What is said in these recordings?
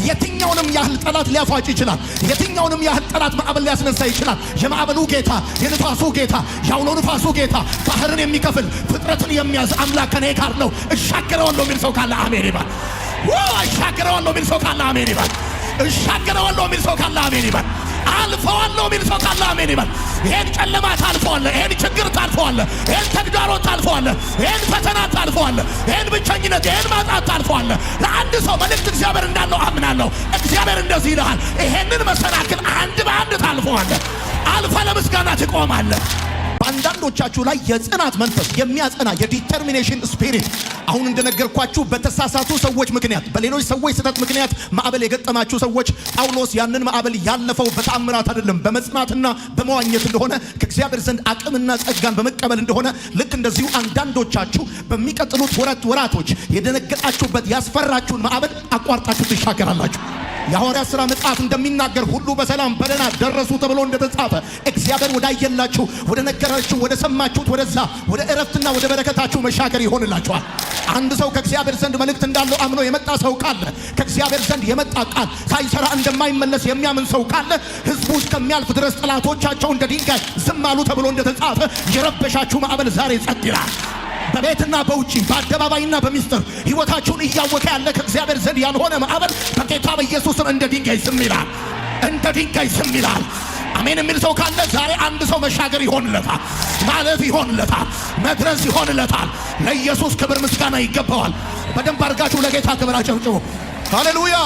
የትኛውንም ያህል ጠላት ሊያፋጭ ይችላል። የትኛውንም ያህል ጠላት ማዕበል ሊያስነሳ ይችላል። የማዕበሉ ጌታ፣ የንፋሱ ጌታ፣ የአውሎ ንፋሱ ጌታ፣ ባህርን የሚከፍል ፍጥረትን የሚያዝ አምላክ ከኔ ጋር ነው። እሻገረዋለሁ የሚል ሰው ካለ አሜን ይባል። እሻገረዋለሁ የሚል ሰው ካለ አሜን ይባል። እሻገረዋለሁ የሚል ሰው ካለ አሜን ይባል። አልፈዋለሁ የሚል ሰው ካለ አሜን ይባል። ይሄን ጨለማ ታልፈዋለህ፣ ይሄን ችግር ታልፈዋለህ፣ ይሄን ተግዳሮት ታልፈዋለህ፣ ይሄን ፈተና ታልፈዋለህ፣ ይሄን ብቸኝነት፣ ይሄን ማጣት ታልፈዋለህ። ለአንድ ሰው መልእክት እግዚአብሔር እንዳለው አምናለሁ። እግዚአብሔር እንደዚህ ይልሃል፣ ይሄንን መሰናክል አንድ በአንድ ታልፈዋለህ። አልፈ ለምስጋና ትቆማለህ። በአንዳንዶቻችሁ ላይ የጽናት መንፈስ የሚያጸና የዲተርሚኔሽን ስፒሪት አሁን እንደነገርኳችሁ በተሳሳቱ ሰዎች ምክንያት በሌሎች ሰዎች ስህተት ምክንያት ማዕበል የገጠማችሁ ሰዎች ጳውሎስ ያንን ማዕበል ያለፈው በተአምራት አይደለም በመጽናትና በመዋኘት እንደሆነ ከእግዚአብሔር ዘንድ አቅምና ጸጋን በመቀበል እንደሆነ ልክ እንደዚሁ አንዳንዶቻችሁ በሚቀጥሉት ወራቶች የደነገጣችሁበት ያስፈራችሁን ማዕበል አቋርጣችሁ ትሻገራላችሁ። የሐዋርያት ሥራ መጽሐፍ እንደሚናገር ሁሉ በሰላም በደህና ደረሱ ተብሎ እንደተጻፈ እግዚአብሔር ወዳየላችሁ ወደ ነገራችሁ ወደ ሰማችሁት ወደዛ ወደ ዕረፍትና ወደ በረከታችሁ መሻገር ይሆንላችኋል። አንድ ሰው ከእግዚአብሔር ዘንድ መልእክት እንዳለው አምኖ የመጣ ሰው ካለ ከእግዚአብሔር ዘንድ የመጣ ቃል ሳይሰራ እንደማይመለስ የሚያምን ሰው ካለ ሕዝቡ እስከሚያልፍ ድረስ ጠላቶቻቸው እንደ ድንጋይ ዝም አሉ ተብሎ እንደተጻፈ የረበሻችሁ ማዕበል ዛሬ ጸጥ ይላል። በቤትና በውጪ በአደባባይና በሚስጥር ሕይወታችሁን እያወከ ያለ ከእግዚአብሔር ዘንድ ያልሆነ ማዕበል በጌታ በኢየሱስም እንደ ድንጋይ ዝም ይላል። እንደ ድንጋይ ዝም ይላል። አሜን የሚል ሰው ካለ ዛሬ አንድ ሰው መሻገር ይሆንለታል፣ ማለፍ ይሆንለታል፣ መድረስ ይሆንለታል። ለኢየሱስ ክብር ምስጋና ይገባዋል። በደንብ አድርጋችሁ ለጌታ ክብር አጨብጭቡ። ሃሌሉያ!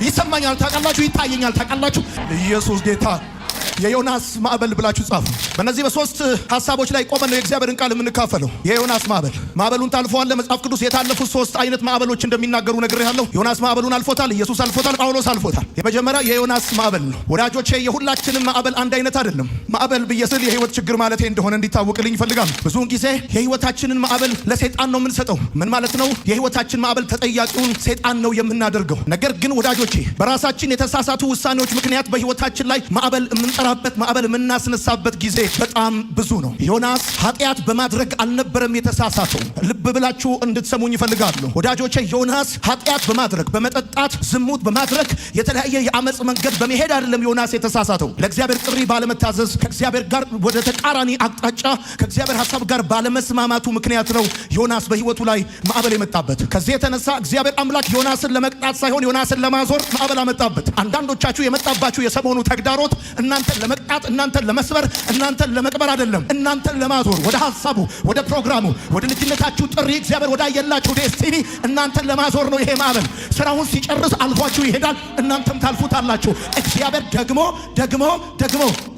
ይሰማኛል ታውቃላችሁ፣ ይታየኛል ታውቃላችሁ። ኢየሱስ ጌታ። የዮናስ ማዕበል ብላችሁ ጻፉ። በእነዚህ በሶስት ሐሳቦች ላይ ቆመን ነው የእግዚአብሔርን ቃል የምንካፈለው። የዮናስ ማዕበሉን ታልፈዋል። መጽሐፍ ቅዱስ የታለፉት ሶስት አይነት ማዕበሎች እንደሚናገሩ ነግሬሃለሁ። ዮናስ ማዕበሉን አልፎታል፣ ኢየሱስ አልፎታል፣ ጳውሎስ አልፎታል። የመጀመሪያ የዮናስ ማዕበል ነው። ወዳጆቼ የሁላችንም ማዕበል አንድ አይነት አይደለም። ማዕበል ብዬ ስል የህይወት ችግር ማለቴ እንደሆነ እንዲታወቅልኝ ይፈልጋል። ብዙውን ጊዜ የህይወታችንን ማዕበል ለሰይጣን ነው የምንሰጠው። ምን ማለት ነው? የህይወታችን ማዕበል ተጠያቂውን ሰይጣን ነው የምናደርገው። ነገር ግን ወዳጆቼ በራሳችን የተሳሳቱ ውሳኔዎች ምክንያት በህይወታችን ላይ ማዕበል ማዕበል የምናስነሳበት ጊዜ በጣም ብዙ ነው። ዮናስ ኃጢአት በማድረግ አልነበረም የተሳሳተው። ልብ ብላችሁ እንድትሰሙኝ ይፈልጋሉ ወዳጆቼ። ዮናስ ኃጢአት በማድረግ በመጠጣት ዝሙት በማድረግ የተለያየ የአመጽ መንገድ በመሄድ አይደለም ዮናስ የተሳሳተው። ለእግዚአብሔር ጥሪ ባለመታዘዝ ከእግዚአብሔር ጋር ወደ ተቃራኒ አቅጣጫ ከእግዚአብሔር ሐሳብ ጋር ባለመስማማቱ ምክንያት ነው ዮናስ በህይወቱ ላይ ማዕበል የመጣበት። ከዚህ የተነሳ እግዚአብሔር አምላክ ዮናስን ለመቅጣት ሳይሆን ዮናስን ለማዞር ማዕበል አመጣበት። አንዳንዶቻችሁ የመጣባችሁ የሰሞኑ ተግዳሮት እናንተን ለመቅጣት እናንተን ለመስበር እናንተን ለመቅበር አይደለም፣ እናንተን ለማዞር ወደ ሐሳቡ ወደ ፕሮግራሙ ወደ ልጅነታችሁ ጥሪ እግዚአብሔር ወዳየላችሁ ዴስቲኒ እናንተን ለማዞር ነው። ይሄ ማዕበል ስራውን ሲጨርስ አልፏችሁ ይሄዳል፣ እናንተም ታልፉታላችሁ። እግዚአብሔር ደግሞ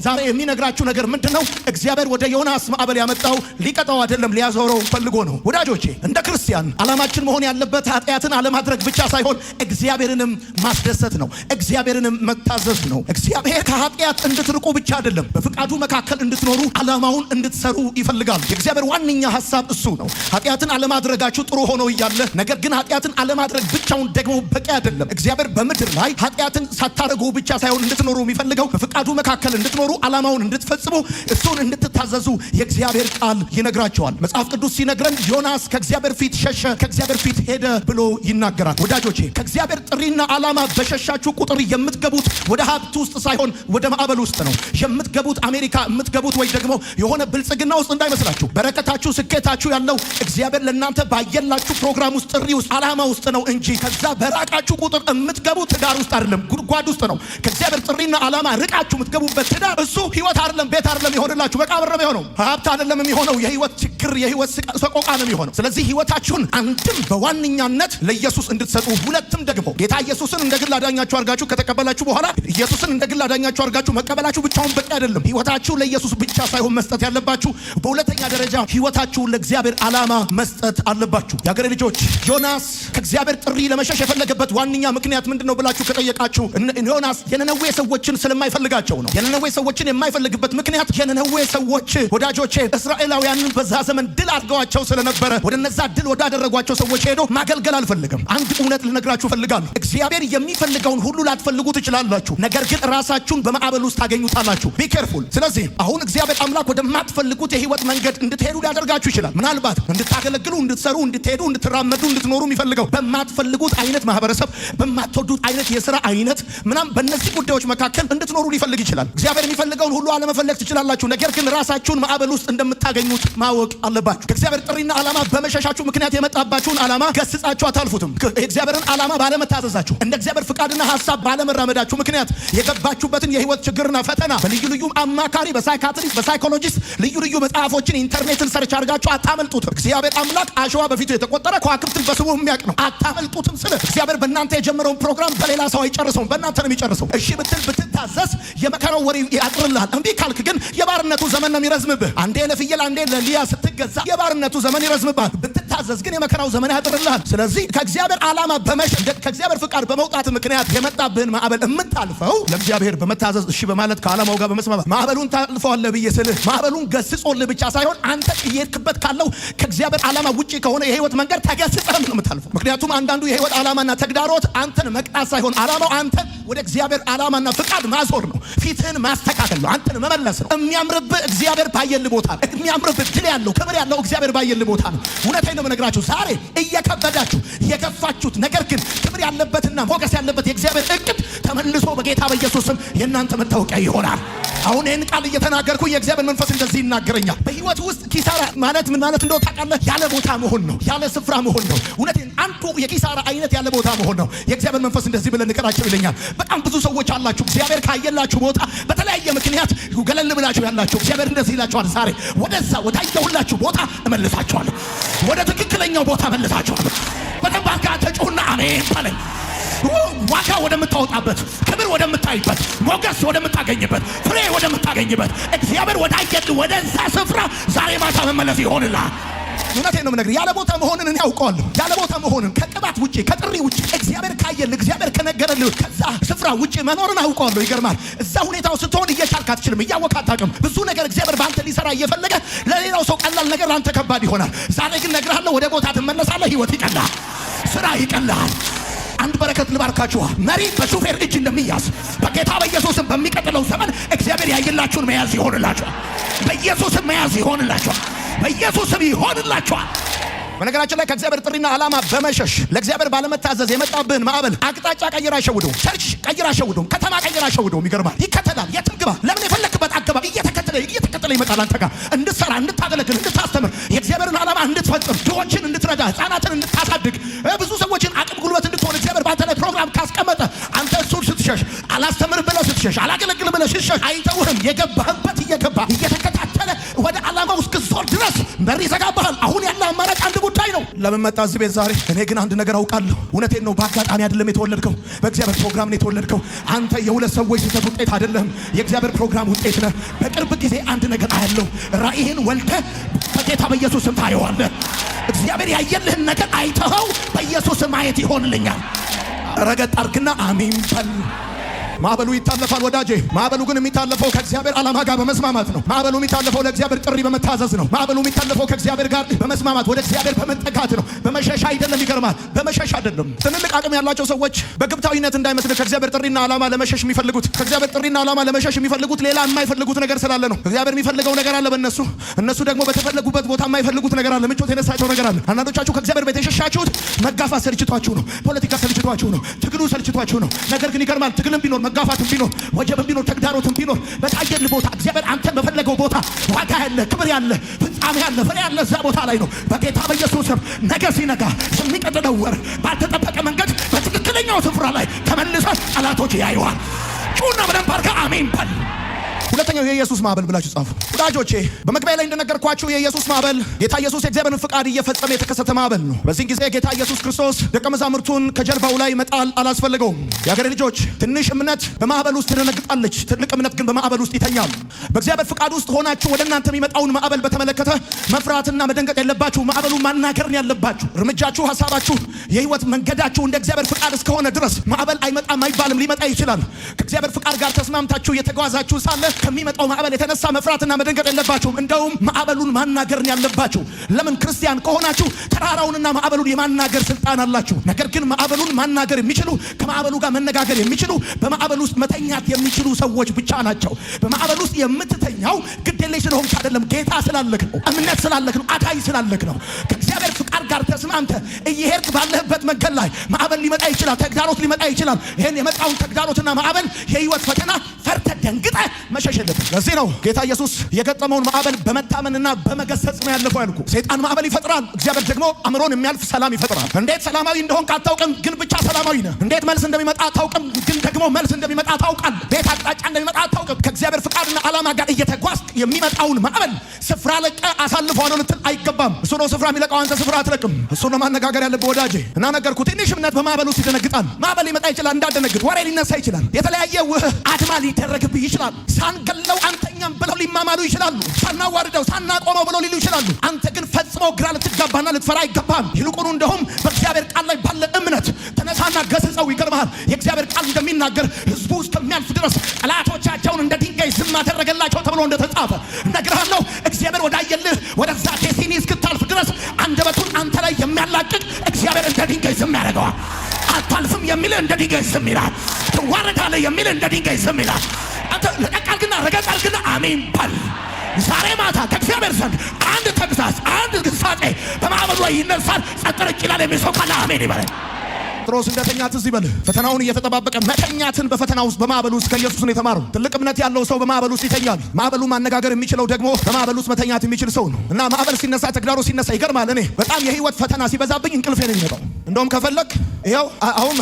ዛሬ የሚነግራችሁ ነገር ምንድነው? እግዚአብሔር ወደ ዮናስ ማዕበል ያመጣው ሊቀጣው አይደለም፣ ሊያዞረው ፈልጎ ነው። ወዳጆቼ እንደ ክርስቲያን ዓላማችን መሆን ያለበት ኃጢአትን አለማድረግ ብቻ ሳይሆን እግዚአብሔርንም ማስደሰት ነው፣ እግዚአብሔርንም መታዘዝ ነው። እግዚአብሔር ከኃጢአት እንድትርቁ ብቻ አይደለም በፍቃዱ መካከል እንድትኖሩ ዓላማውን እንድትሰሩ ይፈልጋል። የእግዚአብሔር ዋነኛ ሐሳብ እሱ ነው። ኃጢአትን አለማድረጋችሁ ጥሩ ሆኖ እያለ ነገር ግን ኃጢአትን አለማድረግ ብቻውን ደግሞ በቂ አይደለም። እግዚአብሔር በምድር ላይ ኃጢአትን ሳታረጉ ብቻ ሳይሆን እንድትኖሩ የሚፈልገው በፍቃዱ መካከል እንድትኖሩ ዓላማውን እንድትፈጽሙ እሱን እንድትታዘዙ የእግዚአብሔር ቃል ይነግራቸዋል። መጽሐፍ ቅዱስ ሲነግረን ዮናስ ከእግዚአብሔር ፊት ሸሸ፣ ከእግዚአብሔር ፊት ሄደ ብሎ ይናገራል። ወዳጆቼ ከእግዚአብሔር ጥሪና ዓላማ በሸሻችሁ ቁጥር የምትገቡት ወደ ሀብት ውስጥ ሳይሆን ወደ ማዕበል ውስጥ ነው የምትገቡት። አሜሪካ የምትገቡት ወይ ደግሞ የሆነ ብልጽግና ውስጥ እንዳይመስላችሁ። በረከታችሁ ስኬታችሁ ያለው እግዚአብሔር ለእናንተ ባየላችሁ ፕሮግራም ውስጥ ጥሪ ውስጥ ዓላማ ውስጥ ነው እንጂ ከዛ በራቃችሁ ቁጥር የምትገቡት ትዳር ውስጥ አይደለም፣ ጉድጓድ ውስጥ ነው። ከእግዚአብሔር ጥሪና ዓላማ ርቃችሁ የምትገቡበት ትዳር እሱ ህይወት አይደለም፣ ቤት አይደለም ይሆንላችሁ፣ መቃብር ነው የሚሆነው፣ ሀብት አይደለም የሚሆነው፣ የህይወት ችግር የህይወት ሰቆቃ ነው የሚሆነው። ስለዚህ ህይወታችሁን አንድም በዋነኛነት ለኢየሱስ እንድትሰጡ፣ ሁለትም ደግሞ ጌታ ኢየሱስን እንደ ግል አዳኛችሁ አድርጋችሁ ከተቀበላችሁ በኋላ ኢየሱስን እንደ ግል አዳኛችሁ አድርጋችሁ መቀበላችሁ ብቻውን በቂ አይደለም። ህይወታችሁ ለኢየሱስ ብቻ ሳይሆን መስጠት ያለባችሁ፣ በሁለተኛ ደረጃ ህይወታችሁን ለእግዚአብሔር ዓላማ መስጠት አለባችሁ። የአገሬ ልጆች ዮናስ ከእግዚአብሔር ጥሪ ለመሸሽ የፈለገበት ዋነኛ ምክንያት ምንድነው ብላችሁ ከጠየቃችሁ ዮናስ የነነዌ ሰዎችን ስለማይፈልጋቸው ነው። የነነዌ ሰዎችን የማይፈልግበት ምክንያት የነነዌ ሰዎች ወዳጆቼ እስራኤላውያንን በዛ ዘመን ድል አድርገዋቸው ስለነበረ ወደ እነዛ ድል ወዳደረጓቸው ሰዎች ሄዶ ማገልገል አልፈልግም። አንድ እውነት ልነግራችሁ ፈልጋለሁ። እግዚአብሔር የሚፈልገውን ሁሉ ላትፈልጉ ትችላላችሁ። ነገር ግን ራሳችሁን በማዕበል ውስጥ ታገኙታላችሁ። ቢ ኬርፉል። ስለዚህ አሁን እግዚአብሔር አምላክ ወደማትፈልጉት የህይወት መንገድ እንድትሄዱ ሊያደርጋችሁ ይችላል። ምናልባት እንድታገለግሉ፣ እንድትሰሩ፣ እንድትሄዱ፣ እንድትራመዱ፣ እንድትኖሩ የሚፈልገው በማትፈልጉት አይነት ማህበረሰብ፣ በማትወዱት አይነት የሥራ አይነት ምናምን በእነዚህ ጉዳዮች መካከል እንድትኖሩ ሊፈልግ ይችላል። እግዚአብሔር የሚፈልገውን ሁሉ አለመፈለግ ትችላላችሁ። ነገር ግን ራሳችሁን ማዕበል ውስጥ እንደምታገኙት ማወቅ አለባችሁ። ከእግዚአብሔር ጥሪና ዓላማ በመሸሻችሁ ምክንያት የመጣባችሁን ዓላማ ገስጻችሁ አታልፉትም። የእግዚአብሔርን ዓላማ ባለመታዘዛችሁ፣ እንደ እግዚአብሔር ፍቃድና ሐሳብ ባለመራመዳችሁ ምክንያት የገባችሁበትን የህይወት ችግርና ፈተና በልዩ ልዩ አማካሪ፣ በሳይካትሪስት፣ በሳይኮሎጂስት ልዩ ልዩ መጽሐፎችን ኢንተርኔትን ሰርች አድርጋችሁ አታመልጡትም። እግዚአብሔር አምላክ አሸዋ በፊቱ የተቆጠረ ከዋክብትን በስሙ የሚያውቅ ነው። አታመልጡትም። ስለ እግዚአብሔር በእናንተ የጀመረውን ፕሮግራም በሌላ ሰው አይጨርሰውም፣ በእናንተ ነው የሚጨርሰው። እሺ ብትል ብትታዘዝ የመከራው ወሬ ያጥርልሃል። እምቢ ካልክ ግን የባርነቱ ዘመን ነው የሚረዝምብህ። አንዴ ለፍየል አንዴ ለሊያ ስትገዛ የባርነቱ ዘመን ይረዝምብሃል። ብትታዘዝ ግን የመከራው ዘመን ያጥርልሃል። ስለዚህ ከእግዚአብሔር ዓላማ ከእግዚአብሔር ፍቃድ በመውጣት ምክንያት የመጣብህን ማዕበል የምታልፈው ለእግዚአብሔር በመታዘዝ እሺ በማለት ከዓላማው ጋር በመስማማት ማዕበሉን ታልፈዋለህ ብዬ ስልህ ማዕበሉን ገስጾልህ ብቻ ሳይሆን አንተ እየሄድክበት ካለው ከእግዚአብሔር ዓላማ ውጪ ከሆነ የህይወት መንገድ ተገስጸህም ነው የምታልፈው። ምክንያቱም አንዳንዱ የህይወት ዓላማና ተግዳሮት አንተን መቅጣት ሳይሆን ዓላማው አንተን ወደ እግዚአብሔር ዓላማና ፍቃድ ማዞር ነው። ፊትህን ማስተካከል ነው። አንተን መመለስ ነው። የሚያምርብህ እግዚአብሔር ባየልህ ቦታ ነው። የሚያምርብህ ድል ያለው ክብር ያለው እግዚአብሔር ባየልህ ቦታ ነው። እውነቴን ነው የምነግራችሁ። ዛሬ እየከበዳችሁ የገፋችሁት ነገር ግን ክብር ያለበትና ሞገስ ያለበት የእግዚአብሔር እቅድ ተመልሶ በጌታ በኢየሱስ ስም የእናንተ መታወቂያ ይሆናል። አሁን ይህን ቃል እየተናገርኩ የእግዚአብሔር መንፈስ እንደዚህ ይናገረኛል። በህይወት ውስጥ ኪሳራ ማለት ምን ማለት እንደው ታውቃለህ? ያለ ቦታ መሆን ነው። ያለ ስፍራ መሆን ነው። እውነቴን አንዱ የኪሳራ አይነት ያለ ቦታ መሆን ነው። የእግዚአብሔር መንፈስ እንደዚህ ብለን ንቀራቸው ይለኛል። በጣም ብዙ ሰዎች አላችሁ እግዚአብሔር ካየላችሁ ቦታ በተለያየ ምክንያት ገለል ብላችሁ ያላችሁ እግዚአብሔር እንደዚህ ይላችኋል። ዛሬ ወደዛ ወዳየሁላችሁ ቦታ እመልሳችኋለሁ። ወደ ትክክለኛው ቦታ እመልሳችኋለሁ። በደንብ ተጩና አሜን በለኝ። ዋጋ ወደምታወጣበት፣ ክብር ወደምታይበት፣ ሞገስ ወደምታገኝበት፣ ፍሬ ወደምታገኝበት እግዚአብሔር ወዳየልህ ወደዛ ስፍራ ዛሬ ማታ መመለስ ይሆንልሃል። እውነቴን ነው የምነግርህ። ያለ ቦታ መሆንን እኔ አውቀዋለሁ። ያለ ቦታ መሆንን ከቅባት ውጪ ከጥሪ ውጪ እግዚአብሔር ካየልህ እግዚአብሔር ከነገረልህ ከዛ ስፍራ ውጪ መኖርን አውቀዋለሁ። ይገርማል። እዛ ሁኔታው ስትሆን እየቻልክ አትችልም፣ እያወቅህ አታውቅም። ብዙ ነገር እግዚአብሔር በአንተ ሊሰራ እየፈለገ ለሌላው ሰው ቀላል ነገር ለአንተ ከባድ ይሆናል። ዛሬ ግን እነግርሃለሁ፣ ወደ ቦታ ትመለሳለህ። ህይወት ይቀላል፣ ስራ ይቀላል። አንድ በረከት ልባርካችሁ። መሪ በሹፌር እጅ እንደሚያዝ በጌታ በኢየሱስም በሚቀጥለው ዘመን እግዚአብሔር ያየላችሁን መያዝ ይሆንላችኋል። በኢየሱስም መያዝ ይሆንላችኋል። በኢየሱስም ይሆንላችኋል። በነገራችን ላይ ከእግዚአብሔር ጥሪና ዓላማ በመሸሽ ለእግዚአብሔር ባለመታዘዝ የመጣብህን ማዕበል አቅጣጫ ቀይራ አይሸውደውም። ቸርች ቀይራ አይሸውደውም። ከተማ ቀይራ አይሸውደውም። ይገርማል። ይከተላል። የትም ግባ፣ ለምን የፈለክበት አካባቢ እየተከተለ ይመጣል። አንተ ጋር እንድትሰራ፣ እንድታገለግል፣ እንድታስተምር፣ የእግዚአብሔርን ዓላማ እንድትፈጽም፣ ድሆችን እንድትረዳ፣ ህፃናትን እንድታሳድግ፣ ብዙ ሰዎችን አቅም ጉልበት እንድትሆን እግዚአብሔር ባንተ ላይ ፕሮግራም ካስቀመጠ አንተ እሱን ስትሸሽ፣ አላስተምር ብለህ ስትሸሽ፣ አላገለግል ብለህ ስትሸሽ አይተውህም። የገባህበት እየገባ እየተከታተለ ወደ ዓላማው እስክትዞር ድረስ በር ይዘጋብሃል። አሁን ያለ አማራጭ አንድ ጉዳይ ነው። ለምን መጣ እዚህ ቤት ዛሬ? እኔ ግን አንድ ነገር አውቃለሁ። እውነቴን ነው። በአጋጣሚ አይደለም የተወለድከው፣ በእግዚአብሔር ፕሮግራም ነው የተወለድከው። አንተ የሁለት ሰዎች ስህተት ውጤት አይደለም፣ የእግዚአብሔር ፕሮግራም ውጤት ነህ። በቅርብ ጊዜ አንድ ነገር አያለው። ራእይህን ወልደህ በጌታ በኢየሱስ ስም ታየዋለህ። እግዚአብሔር ያየልህን ነገር አይተኸው በኢየሱስ ስም ማየት ይሆንልኛል። ረገጥ አርግና አሜን በል። ማዕበሉ ይታለፋል ወዳጄ። ማዕበሉ ግን የሚታለፈው ከእግዚአብሔር ዓላማ ጋር በመስማማት ነው። ማዕበሉ የሚታለፈው ለእግዚአብሔር ጥሪ በመታዘዝ ነው። ማዕበሉ የሚታለፈው ከእግዚአብሔር ጋር በመስማማት ወደ እግዚአብሔር በመጠጋት ነው። በመሸሻ አይደለም። ይገርማል። በመሸሻ አይደለም። ትልልቅ አቅም ያላቸው ሰዎች በግብታዊነት እንዳይመስልህ ከእግዚአብሔር ጥሪና ዓላማ ለመሸሽ የሚፈልጉት ከእግዚአብሔር ጥሪና ዓላማ ለመሸሽ የሚፈልጉት ሌላ የማይፈልጉት ነገር ስላለ ነው። እግዚአብሔር የሚፈልገው ነገር አለ በእነሱ፣ እነሱ ደግሞ በተፈለጉበት ቦታ የማይፈልጉት ነገር አለ። ምቾት የነሳቸው ነገር አለ። አንዳንዶቻችሁ ከእግዚአብሔር ቤት የሸሻችሁት መጋፋት ሰልችቷችሁ ነው። ፖለቲካ ሰልችቷችሁ ነው። ትግሉ ሰልችቷችሁ ነው። ነገር ግን ይገርማል። ትግልም ቢኖር መጋፋትም ቢኖር ወጀብም ቢኖር ተግዳሮትም ቢኖር በታየልህ ቦታ እግዚአብሔር አንተን በፈለገው ቦታ ዋጋ ያለ ክብር ያለ ፍጻሜ ያለ ፍሬ ያለ እዛ ቦታ ላይ ነው። በጌታ በኢየሱስ ስም ነገ ሲነጋ የሚቀጥለው ወር ባልተጠበቀ መንገድ በትክክለኛው ስፍራ ላይ ተመልሰህ ጠላቶች ያዩዋል። ጩና ብለን ባርከ አሜን በል። ሁለተኛው የኢየሱስ ማዕበል ብላችሁ ጻፉ ወዳጆቼ። በመግቢያ ላይ እንደነገርኳችሁ የኢየሱስ ማዕበል ጌታ ኢየሱስ የእግዚአብሔርን ፍቃድ እየፈጸመ የተከሰተ ማዕበል ነው። በዚህ ጊዜ ጌታ ኢየሱስ ክርስቶስ ደቀ መዛሙርቱን ከጀርባው ላይ መጣል አላስፈልገውም። የአገሬ ልጆች ትንሽ እምነት በማዕበል ውስጥ ትደነግጣለች፣ ትልቅ እምነት ግን በማዕበል ውስጥ ይተኛል። በእግዚአብሔር ፍቃድ ውስጥ ሆናችሁ ወደ እናንተ የሚመጣውን ማዕበል በተመለከተ መፍራትና መደንገጥ የለባችሁ። ማዕበሉን ማናገርን ያለባችሁ እርምጃችሁ፣ ሐሳባችሁ፣ የህይወት መንገዳችሁ እንደ እግዚአብሔር ፍቃድ እስከሆነ ድረስ ማዕበል አይመጣም አይባልም። ሊመጣ ይችላል። ከእግዚአብሔር ፍቃድ ጋር ተስማምታችሁ የተጓዛችሁ ሳለ ከሚመጣው ማዕበል የተነሳ መፍራትና መደንገጥ የለባችሁም። እንደውም ማዕበሉን ማናገርን ያለባችሁ። ለምን? ክርስቲያን ከሆናችሁ ተራራውንና ማዕበሉን የማናገር ስልጣን አላችሁ። ነገር ግን ማዕበሉን ማናገር የሚችሉ ከማዕበሉ ጋር መነጋገር የሚችሉ በማዕበል ውስጥ መተኛት የሚችሉ ሰዎች ብቻ ናቸው። በማዕበል ውስጥ የምትተኛው ግዴለሽ ስለሆንክ አይደለም፣ ጌታ ስላለክ ነው፣ እምነት ስላለክ ነው፣ አታይ ስላለክ ነው። ከእግዚአብሔር ፍቃድ ጋር ተስማምተ እየሄድክ ባለህበት መንገድ ላይ ማዕበል ሊመጣ ይችላል፣ ተግዳሮት ሊመጣ ይችላል። ይሄን የመጣውን ተግዳሮትና ማዕበል የህይወት ፈተና ፈርተ ደንግጠ መሸሽ የለብን። ለዚህ ነው ጌታ ኢየሱስ የገጠመውን ማዕበል በመታመንና በመገሰጽ ነው ያለፈው ያልኩ። ሰይጣን ማዕበል ይፈጥራል፣ እግዚአብሔር ደግሞ አእምሮን የሚያልፍ ሰላም ይፈጥራል። እንዴት ሰላማዊ እንደሆንክ አታውቅም፣ ግን ብቻ ሰላማዊ ነህ። እንዴት መልስ እንደሚመጣ አታውቅም፣ ግን ደግሞ መልስ እንደሚመጣ ታውቃል። ቤት አቅጣጫ እንደሚመጣ አታውቅም። ከእግዚአብሔር ፍቃድና ዓላማ ጋር እየተጓዝክ የሚመጣውን ማዕበል ስፍራ ለቀ አሳልፈዋለሁ ልትል አይገባም። እሱ ነው ስፍራ የሚለቀው፣ አንተ ስፍራ አትለቅም። እሱ ነው ማነጋገር ያለብህ ወዳጄ። እና ነገርኩህ፣ ትንሽ እምነት በማዕበል ውስጥ ይደነግጣል። ማዕበል ሊመጣ ይችላል፣ እንዳደነግጥ። ወሬ ሊነሳ ይችላል፣ የተለያየ አድማ ሊደረግብህ ይችላል። ሳንገለው አንተኛም ብለው ሊማማሉ ይችላሉ። ሳናዋርደው ሳናቆመው ብለው ሊሉ ይችላሉ። አንተ ግን ፈጽሞ ግራ ልትጋባና ልትፈራ አይገባም። ይልቁኑ እንደውም በእግዚአብሔር ቃል ላይ ባለ እምነት ተነሳና ገስጸው። ይገርምሃል፣ የእግዚአብሔር ቃል እንደሚናገር ህዝቡ እስከሚያልፍ ድረስ ጠላቶቻቸውን እንደ ድንጋይ ዝም አደረገላቸው ተብሎ እንደተጻፈ እነግርሃለሁ። እግዚአብሔር ወዳየልህ ወደዛ ዴስቲኒ እስክታልፍ ድረስ አንደበቱን አንተ ላይ የሚያላቅቅ እግዚአብሔር እንደ ድንጋይ ዝም ያደርገዋል። አታልፍም የሚልህ እንደ ድንጋይ ዝም ይላል። ትዋረዳለህ የሚልህ እንደ ድንጋይ ዝም ይላል። አንተ ለቀቃልግና ረገጣልግና አሜን በል። ዛሬ ማታ ከእግዚአብሔር ዘንድ አንድ ተግሳጽ፣ አንድ ግሳጼ በማዕበሉ ላይ ይነሳል። ጸጥ ረጭ ይላል የሚል ሰው ካለ አሜን ይበል። ጴጥሮስ እንደተኛ ትዝ ይበልህ። ፈተናውን እየተጠባበቀ መተኛትን በፈተና ውስጥ በማዕበል ውስጥ ከኢየሱስ ነው የተማረው። ትልቅ እምነት ያለው ሰው በማዕበል ውስጥ ይተኛል። ማዕበሉ ማነጋገር የሚችለው ደግሞ በማዕበል ውስጥ መተኛት የሚችል ሰው ነው። እና ማዕበል ሲነሳ፣ ተግዳሮት ሲነሳ ይገርማል። እኔ በጣም የህይወት ፈተና ሲበዛብኝ እንቅልፌ ነው የሚመጣው። እንደውም ከፈለክ ይኸው አሁን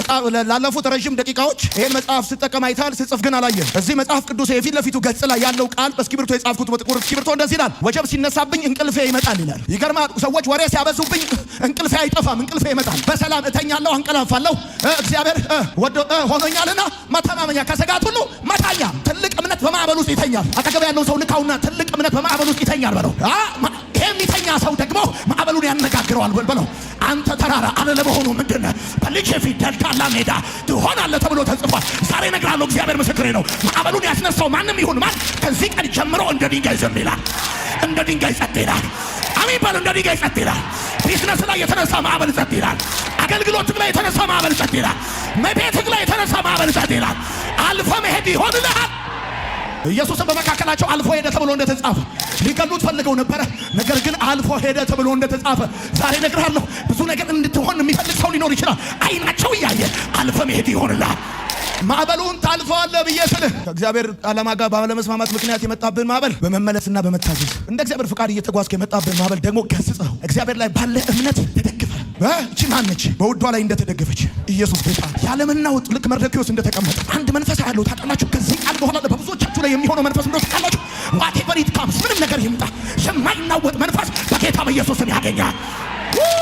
ላለፉት ረጅም ደቂቃዎች ይሄን መጽሐፍ ስጠቀም አይታል፣ ስጽፍ ግን አላየን። እዚህ መጽሐፍ ቅዱስ የፊት ለፊቱ ገጽ ላይ ያለው ቃል በእስክሪብቶ የጻፍኩት በጥቁር እስክሪብቶ እንደዚህ ይላል፣ ወጀብ ሲነሳብኝ እንቅልፌ ይመጣል ይላል። ይገርማል። ሰዎች ወሬ ሲያበዙብኝ እንቅልፌ አይጠፋም፣ እንቅልፌ ይመጣል። በሰላም እተኛለሁ፣ አንቀላፋለሁ። እግዚአብሔር ሆኖኛልና መተማመኛ ከስጋት ሁሉ መታኛ። ትልቅ እምነት በማዕበል ውስጥ ይተኛል። አጠገብ ያለው ሰው ልካውና ትልቅ እምነት በማዕበል ውስጥ ይተኛል በለው። የሚተኛ ሰው ደግሞ ማዕበሉን ያነጋግረዋል በለው። አንተ ተራራ አለለ በሆኑ ምንድን ነህ? በልጅ ፊት ደልዳላ ሜዳ ትሆናለህ ተብሎ ተጽፏል። ዛሬ እነግርሃለሁ፣ እግዚአብሔር ምስክሬ ነው። ማዕበሉን ያስነሳው ማንም ይሁን ማን ከዚህ ቀን ጀምሮ እንደ ድንጋይ ዝም ይላል፣ እንደ ድንጋይ ጸጥ ይላል። አሜን በሉ። እንደ ድንጋይ ጸጥ ይላል። ቢዝነስ ላይ የተነሳ ማዕበል ጸጥ ይላል። አገልግሎት ላይ የተነሳ ማዕበል ጸጥ ይላል። ቤት ላይ የተነሳ ማዕበል ጸጥ ይላል። አልፎ መሄድ ይሆንልሃል። ኢየሱስን በመካከላቸው አልፎ ሄደ ተብሎ እንደተጻፈ ሊገሉት ፈልገው ነበረ፣ ነገር ግን አልፎ ሄደ ተብሎ እንደተጻፈ ዛሬ እነግርሃለሁ፣ ብዙ ነገር እንድትሆን የሚፈልግ ሰው ሊኖር ይችላል። አይናቸው እያየ አልፎ መሄድ ይሆንልሃል። ማዕበሉን ታልፈዋለህ ብዬ ስልህ ከእግዚአብሔር ዓላማ ጋር ባለመስማማት ምክንያት የመጣብን ማዕበል በመመለስና በመታዘዝ እንደ እግዚአብሔር ፍቃድ እየተጓዝክ የመጣብን ማዕበል ደግሞ ገስጸው እግዚአብሔር ላይ ባለ እምነት ተደግፈ እቺ ማነች በውዷ ላይ እንደተደገፈች ኢየሱስ ጌታ ያለመናወጥ ልክ መርዶክዮስ እንደተቀመጠ አንድ መንፈስ ያለው ታውቃላችሁ። ከዚህ ቃል በኋላ በብዙዎቻችሁ ላይ የሚሆነው መንፈስ እንደው ታውቃላችሁ። ዋቴቨር ኢት ካምስ ምንም ነገር ይምጣ የማይናወጥ መንፈስ በጌታ በኢየሱስ ስም ያገኛል።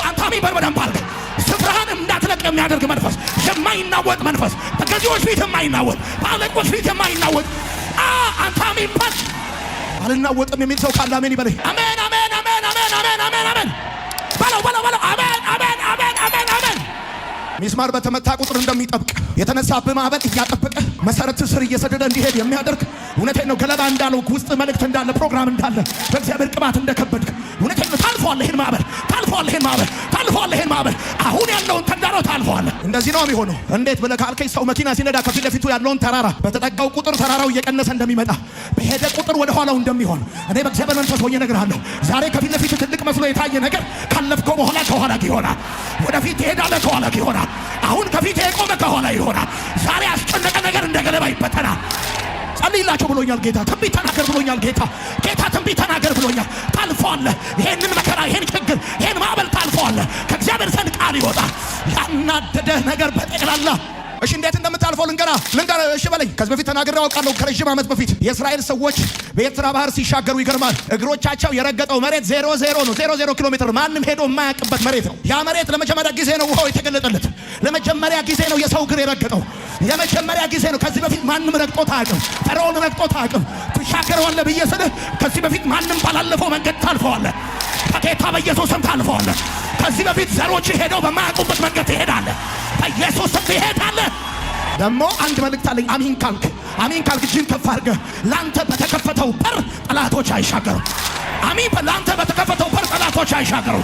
አንታሚ በደንብ አድርገህ ስፍራህን እንዳትለቅ የሚያደርግ መንፈስ፣ የማይናወጥ መንፈስ፣ በገዢዎች ፊት የማይናወጥ፣ በአለቆች ፊት የማይናወጥ አንታሚ ፓት አልናወጥም የሚል ሰው ካለ አሜን ይበል። አሜን አሜን አሜን አሜን አሜን አሜን አሜን በለው በለው በለው። አሜን አሜን አሜን አሜን አሜን። ሚስማር በተመታ ቁጥር እንደሚጠብቅ የተነሳብህ ማዕበል እያጠበቀ መሰረት ስር እየሰደደ እንዲሄድ የሚያደርግ እውነቴን ነው። ገለባ እንዳለው ውስጥ መልእክት እንዳለ ፕሮግራም እንዳለ በእግዚአብሔር ቅባት እንደከበድክ እውነቴን ነው። ታልፈዋለህ ይሄን ማዕበል፣ ታልፈዋለህ ይሄን ማዕበል፣ ታልፈዋለህ ይሄን ማዕበል። አሁን ያለውን ተግዳሮት ታልፈዋለህ። እንደዚህ ነው የሚሆነው። እንዴት ብለህ ካልከኝ ሰው መኪና ሲነዳ ከፊት ለፊቱ ያለውን ተራራ በተጠጋው ቁጥር ተራራው እየቀነሰ እንደሚመጣ በሄደ ቁጥር ወደ ኋላው እንደሚሆን እኔ በእግዚአብሔር መንፈስ ሆኜ እነግርሃለሁ። ዛሬ ከፊት ለፊቱ ትልቅ መስሎ የታየ ነገር ካለፍከው በኋላ ከኋላ ይሆናል። ወደፊት ትሄዳለህ፣ ከኋላ ይሆናል። አሁን ከፊት የቆመ ከኋላ ይሆናል። ዛሬ ያስጨነቀ ነገር እንደ ገለባ ይበተናል። ጸልይላቸው ብሎኛል ጌታ። ትንቢት ተናገር ብሎኛል ጌታ። ጌታ ትንቢት ተናገር ብሎኛል። ታልፈዋለህ። ይሄንን መከራ፣ ይሄን ችግር፣ ይሄን ማዕበል ታልፈዋለህ። ከእግዚአብሔር ዘንድ ቃል ይወጣል። ያናደደህ ነገር በጠቅላላ እሺ፣ እንዴት እንደምታልፈው ልንገራ። እሺ በለኝ። ከዚህ በፊት ተናግሬ አውቃለሁ። ከረጅም ዓመት በፊት የእስራኤል ሰዎች በኤርትራ ባህር ሲሻገሩ ይገርማል። እግሮቻቸው የረገጠው መሬት 0 ነው። 0 ኪሎ ሜትር ማንም ሄዶ የማያውቅበት መሬት ነው። ያ መሬት ለመጀመሪያ ጊዜ ነው ውሃው የተገለጠለት። ለመጀመሪያ ጊዜ ነው የሰው እግር የረገጠው። የመጀመሪያ ጊዜ ነው። ከዚህ በፊት ማንም ረግጦት አያውቅም። ፈርዖን ረግጦት አያውቅም። ትሻገረዋለህ ብዬ ስልህ ከዚህ በፊት ማንም ባላለፈው መንገድ ታልፈዋለህ። በጌታ በኢየሱስ ስም ታልፈዋለህ። ከዚህ በፊት ዘሮች ሄደው በማያውቁበት መንገድ ትሄዳለህ። በኢየሱስ ስም ትሄዳለህ። ደግሞ አንድ መልእክት አለኝ። አሜን ካልክ አሜን ካልክ እጅን ከፍ አድርገህ ላንተ በተከፈተው በር ጠላቶች አይሻገሩ። አሜን ላንተ በተከፈተው በር ጠላቶች አይሻገሩ።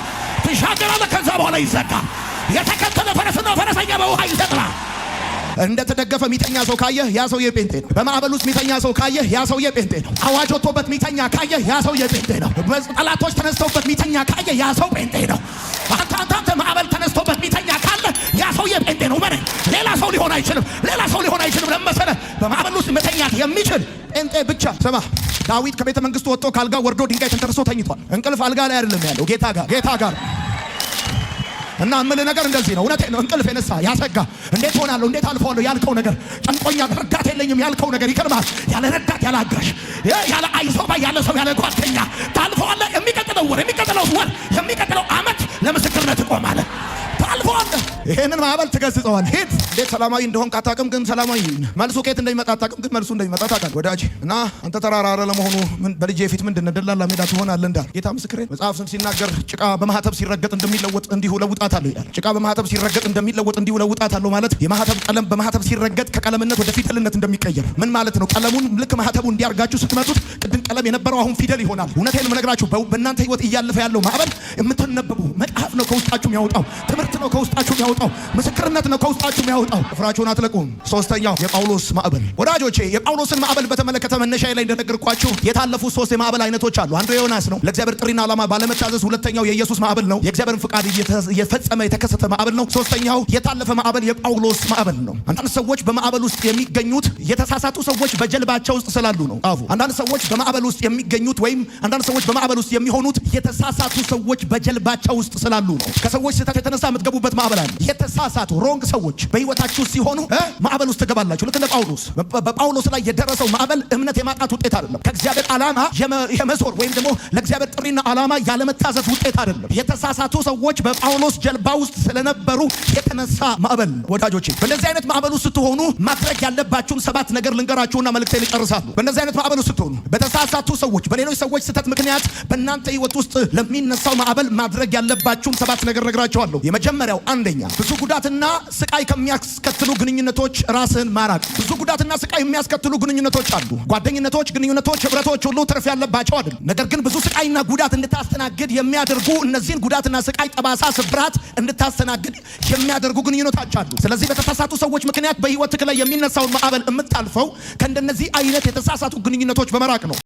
ትሻገራለህ። ከዛ በኋላ ይዘጋል። የተከተለ ፈረስና ፈረሰኛ በውሃ ይሰጥላል። እንደተደገፈ ሚተኛ ሰው ካየህ ያ ሰውዬ ጴንጤ ነው። በማዕበል ውስጥ ሚተኛ ሰው ካየህ ያ ሰውዬ ጴንጤ ነው። አዋጅ ወጥቶበት ሚተኛ ካየህ ያ ሰውዬ ጴንጤ ነው። ጠላቶች ተነስተውበት ሚተኛ ካየህ ያ ሰው ጴንጤ ነው። አንተ ማዕበል ተነስቶበት ሚተኛ ካለ ያ ሰውዬ ጴንጤ ነው። ማለት ሌላ ሰው ሊሆን አይችልም። ሌላ ሰው ሊሆን አይችልም። ለምሳሌ በማዕበል ውስጥ መተኛት የሚችል ጴንጤ ብቻ። ስማ፣ ዳዊት ከቤተ መንግስቱ ወጥቶ ካልጋ ወርዶ ድንጋይ ተንተርሶ ተኝቷል። እንቅልፍ አልጋ ላይ አይደለም ያለው፣ ጌታ ጋር እና እምልህ ነገር እንደዚህ ነው። እውነቴን ነው። እንቅልፍ የነሳ ያሰጋ እንዴት ሆናለሁ እንዴት አልፈዋለሁ ያልከው ነገር ጨንቆኛል፣ ረዳት የለኝም ያልከው ነገር ይገርማል። ያለ ረዳት ያለ አጋዥ ያለ አይዞባ ያለ ሰው ያለ ጓደኛ ታልፈዋለህ። የሚቀጥለው የሚቀጥለው ዓመት ለምስክርነት ትቆማለህ። ታልፈዋለህ። ይሄንን ማዕበል ትገስጸዋል። ሂድ። እንዴት ሰላማዊ እንደሆንክ አታውቅም፣ ግን ሰላማዊ መልሱ ከየት እንደሚመጣ አታውቅም፣ ግን መልሱ እንደሚመጣ ታውቃለህ ወዳጅ። እና አንተ ተራራረ ለመሆኑ ምን በልጄ ፊት ምንድነው ደላላ ሜዳ ትሆናለህ እንዳል ጌታ ምስክሬ። መጽሐፍ ሲናገር ጭቃ በማህተብ ሲረገጥ እንደሚለወጥ እንዲሁ ለውጣታለሁ ይላል። ጭቃ በማህተብ ሲረገጥ እንደሚለወጥ እንዲሁ ለውጣታለሁ ማለት የማህተብ ቀለም በማህተብ ሲረገጥ ከቀለምነት ወደ ፊደልነት እንደሚቀየር ምን ማለት ነው? ቀለሙን ልክ ማህተቡ እንዲያርጋችሁ ስትመጡት ቅድም ቀለም የነበረው አሁን ፊደል ይሆናል። እውነቴን የምነግራችሁ በእናንተ ህይወት እያለፈ ያለው ማዕበል የምትነበቡ መጽሐፍ ነው ከውስጣችሁ የሚያወጣው፣ ትምህርት ነው ከውስጣችሁ የሚያወጣው፣ ምስክርነት ነው ከውስጣችሁ የሚያወጣው። ፍራችሁን አትለቁም። ሶስተኛው የጳውሎስ ማዕበል። ወዳጆቼ የጳውሎስን ማዕበል በተመለከተ መነሻዬ ላይ እንደነገርኳችሁ የታለፉ 3 የማዕበል አይነቶች አሉ። አንዱ ዮናስ ነው፣ ለእግዚአብሔር ጥሪና ዓላማ ባለመታዘዝ። ሁለተኛው የኢየሱስ ማዕበል ነው፣ የእግዚአብሔርን ፍቃድ እየፈጸመ የተከሰተ ማዕበል ነው። ሶስተኛው የታለፈ ማዕበል የጳውሎስ ማዕበል ነው። አንዳንድ ሰዎች በማዕበል ውስጥ የሚገኙት የተሳሳቱ ሰዎች በጀልባቸው ውስጥ ስላሉ ነው። አንዳንድ ሰዎች በማዕበል ውስጥ የሚገኙት ወይም አንዳንድ ሰዎች በማዕበል ውስጥ የሚሆኑት የተሳሳቱ ሰዎች በጀልባቸው ውስጥ ስላሉ ነው። ከሰዎች ስህተት የተነሳ የምትገቡበት ማዕበል አለ። የተሳሳቱ ሮንግ ሰዎች በህይወታችሁ ሲሆኑ ማዕበል ውስጥ ትገባላችሁ። ልክ እንደ ጳውሎስ። በጳውሎስ ላይ የደረሰው ማዕበል እምነት የማጣት ውጤት አይደለም። ከእግዚአብሔር ዓላማ የመዞር ወይም ደግሞ ለእግዚአብሔር ጥሪና ዓላማ ያለመታዘዝ ውጤት አይደለም። የተሳሳቱ ሰዎች በጳውሎስ ጀልባ ውስጥ ስለነበሩ የተነሳ ማዕበል። ወዳጆቼ በእነዚህ አይነት ማዕበል ውስጥ ስትሆኑ ማድረግ ያለባችሁን 7 ነገር ልንገራችሁና መልእክቴን እጨርሳለሁ። በእነዚህ አይነት ማዕበል ውስጥ ስትሆኑ በተሳሳቱ ሰዎች በሌሎች ሰዎች ስህተት ምክንያት በእናንተ ህይወት ውስጥ ለሚነሳው ማዕበል ማድረግ ያለባችሁን 7 ነገር ነግራችኋለሁ። የመጀመሪያው አንደኛ ብዙ ጉዳትና ስቃይ ከሚያስከትሉ ግንኙነቶች ራስን ማራቅ። ብዙ ጉዳትና ስቃይ የሚያስከትሉ ግንኙነቶች አሉ። ጓደኝነቶች፣ ግንኙነቶች፣ ህብረቶች ሁሉ ትርፍ ያለባቸው አይደለም። ነገር ግን ብዙ ስቃይና ጉዳት እንድታስተናግድ የሚያደርጉ እነዚህን ጉዳትና ስቃይ፣ ጠባሳ፣ ስብራት እንድታስተናግድ የሚያደርጉ ግንኙነቶች አሉ። ስለዚህ በተሳሳቱ ሰዎች ምክንያት በህይወትህ ላይ የሚነሳውን ማዕበል የምታልፈው ከእንደነዚህ አይነት የተሳሳቱ ግንኙነቶች በመራቅ ነው።